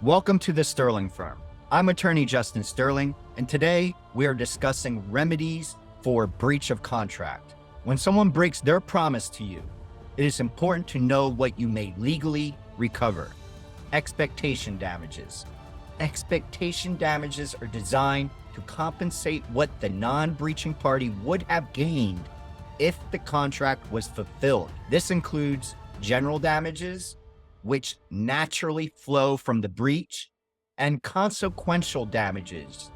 Welcome to the Sterling Firm. I'm attorney Justin Sterling, and today we are discussing remedies for breach of contract. When someone breaks their promise to you, it is important to know what you may legally recover. Expectation damages. Expectation damages are designed to compensate what the non-breaching party would have gained if the contract was fulfilled. This includes general damages, which naturally flow from the breach, and consequential damages,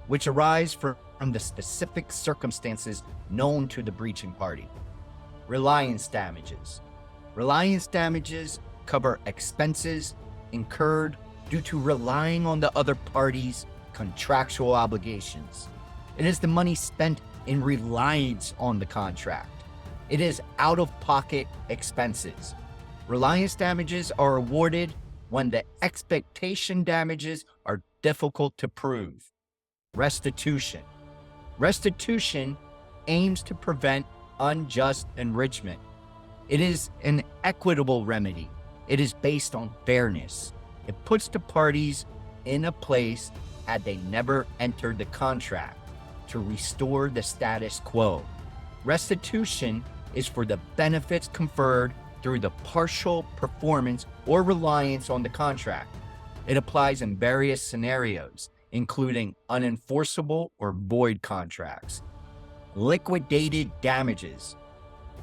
which arise from the specific circumstances known to the breaching party. Reliance damages. Reliance damages cover expenses incurred due to relying on the other party's contractual obligations. It is the money spent in reliance on the contract. It is out-of-pocket expenses. Reliance damages are awarded when the expectation damages are difficult to prove. Restitution. Restitution aims to prevent unjust enrichment. It is an equitable remedy. It is based on fairness. It puts the parties in a place had they never entered the contract to restore the status quo. Restitution is for the benefits conferred through the partial performance or reliance on the contract. It applies in various scenarios, including unenforceable or void contracts. Liquidated damages.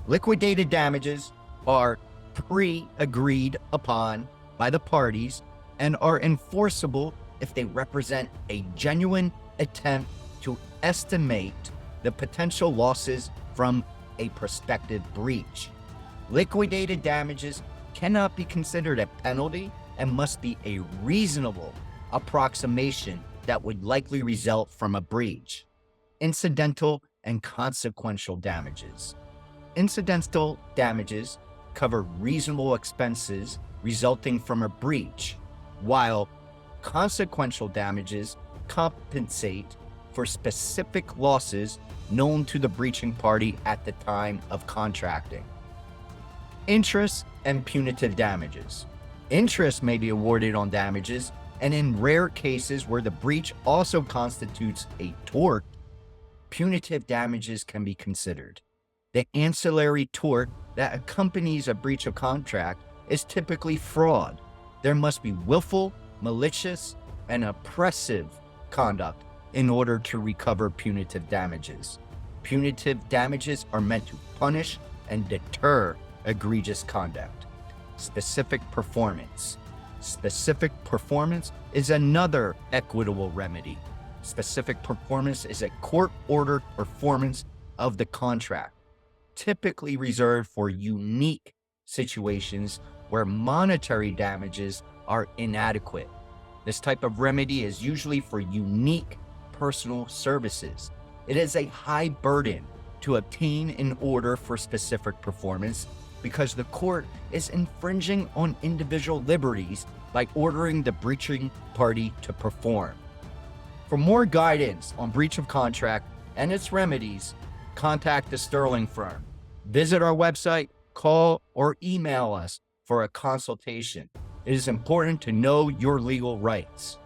Liquidated damages are pre-agreed upon by the parties and are enforceable if they represent a genuine attempt to estimate the potential losses from a prospective breach. Liquidated damages cannot be considered a penalty and must be a reasonable approximation that would likely result from a breach. Incidental and consequential damages. Incidental damages cover reasonable expenses resulting from a breach, while consequential damages compensate for specific losses known to the breaching party at the time of contracting. Interest and punitive damages. Interest may be awarded on damages, and in rare cases where the breach also constitutes a tort, punitive damages can be considered. The ancillary tort that accompanies a breach of contract is typically fraud. There must be willful, malicious, and oppressive conduct in order to recover punitive damages. Punitive damages are meant to punish and deter egregious conduct. Specific performance. Specific performance is another equitable remedy. Specific performance is a court-ordered performance of the contract, typically reserved for unique situations where monetary damages are inadequate. This type of remedy is usually for unique personal services. It is a high burden to obtain an order for specific performance because the court is infringing on individual liberties by ordering the breaching party to perform. For more guidance on breach of contract and its remedies, contact the Sterling Firm. Visit our website, call, or email us for a consultation. It is important to know your legal rights.